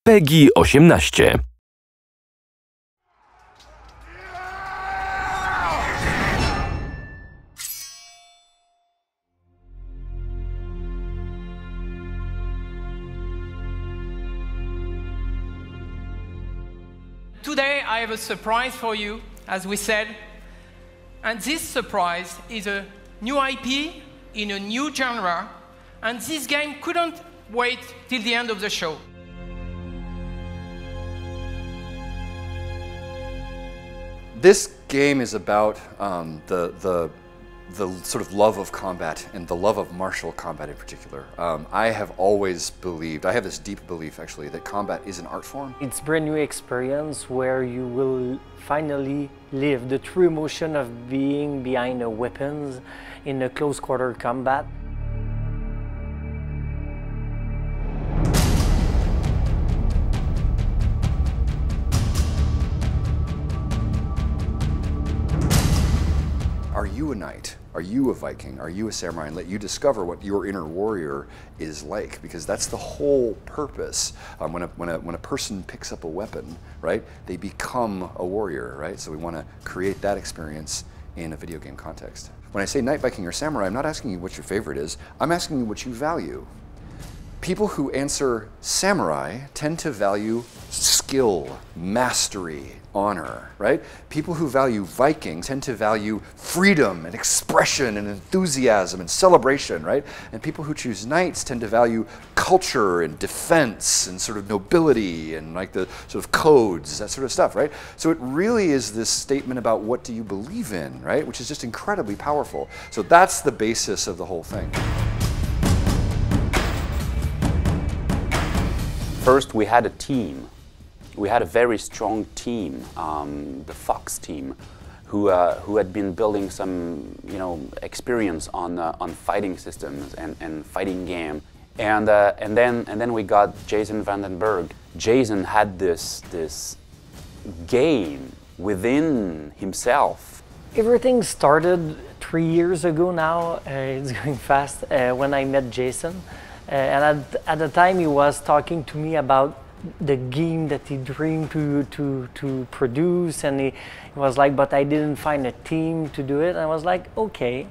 PEGI 18. Today I have a surprise for you, as we said, and this surprise is a new IP in a new genre, and this game couldn't wait till the end of the show. This game is about the sort of love of combat and the love of martial combat in particular. I have always believed, I have this deep belief actually, that combat is an art form. It's a brand new experience where you will finally live the true emotion of being behind the weapons in a close quarter combat. Are you a knight? Are you a Viking? Are you a samurai? And let you discover what your inner warrior is like, because that's the whole purpose. When a person picks up a weapon, right, they become a warrior, right? So we want to create that experience in a video game context. When I say knight, Viking, or samurai, I'm not asking you what your favorite is. I'm asking you what you value. People who answer samurai tend to value skill, mastery, honor, right? People who value Viking tend to value freedom and expression and enthusiasm and celebration, right? And people who choose knights tend to value culture and defense and sort of nobility and like the sort of codes, that sort of stuff, right? So it really is this statement about what do you believe in, right? Which is just incredibly powerful. So that's the basis of the whole thing. First, we had a team. We had a very strong team, the Fox team, who had been building some, experience on fighting systems and fighting game. And then we got Jason Vandenberg. Jason had this game within himself. Everything started 3 years ago now. It's going fast. When I met Jason. And at the time he was talking to me about the game that he dreamed to produce, and he was like, but I didn't find a team to do it. And I was like, okay,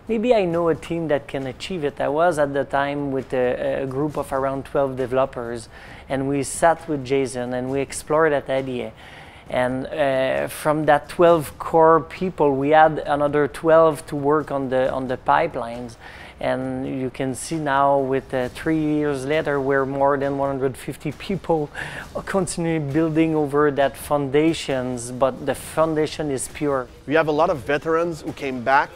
maybe I know a team that can achieve it. I was at the time with a group of around 12 developers, and we sat with Jason and we explored that idea. And from that 12 core people, we had another 12 to work on the pipelines. And you can see now, with 3 years later, we're more than 150 people continually building over that foundations, but the foundation is pure. We have a lot of veterans who came back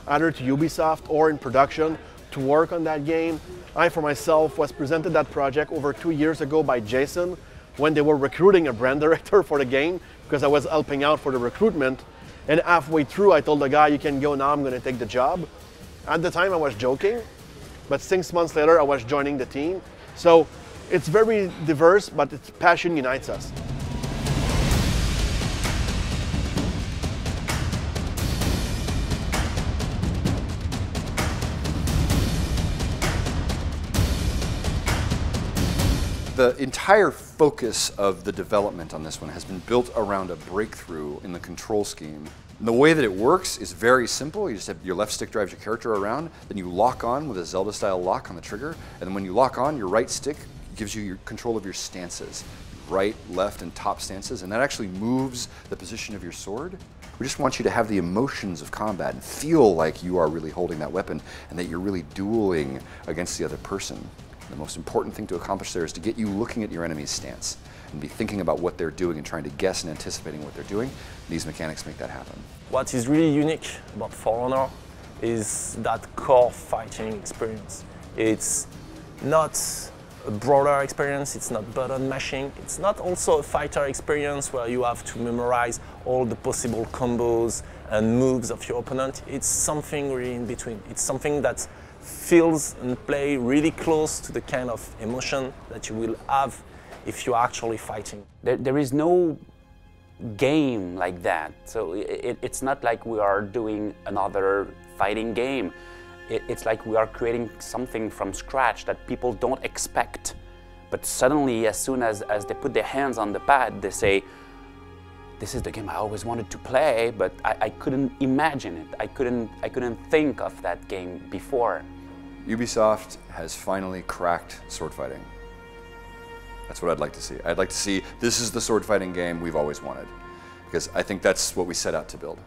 either to Ubisoft or in production to work on that game. I, for myself, was presented that project over 2 years ago by Jason when they were recruiting a brand director for the game, because I was helping out for the recruitment. And halfway through, I told the guy, you can go now, I'm going to take the job. At the time I was joking, but 6 months later I was joining the team. So it's very diverse, but its passion unites us. The entire focus of the development on this one has been built around a breakthrough in the control scheme. And the way that it works is very simple. You just have your left stick drives your character around, then you lock on with a Zelda-style lock on the trigger, and then when you lock on, your right stick gives you your control of your stances. Right, left, and top stances, and that actually moves the position of your sword. We just want you to have the emotions of combat and feel like you are really holding that weapon and that you're really dueling against the other person. The most important thing to accomplish there is to get you looking at your enemy's stance and be thinking about what they're doing and trying to guess and anticipating what they're doing. These mechanics make that happen. What is really unique about For Honor is that core fighting experience. It's not a broader experience, it's not button mashing, it's not also a fighter experience where you have to memorize all the possible combos and moves of your opponent. It's something really in between. It's something that feels and play really close to the kind of emotion that you will have if you're actually fighting. There is no game like that, so it's not like we are doing another fighting game. It's like we are creating something from scratch that people don't expect But suddenly, as soon as they put their hands on the pad, they say, this is the game I always wanted to play, but I couldn't imagine it. I couldn't think of that game before. Ubisoft has finally cracked sword fighting. That's what I'd like to see. I'd like to see, this is the sword fighting game we've always wanted. Because I think that's what we set out to build.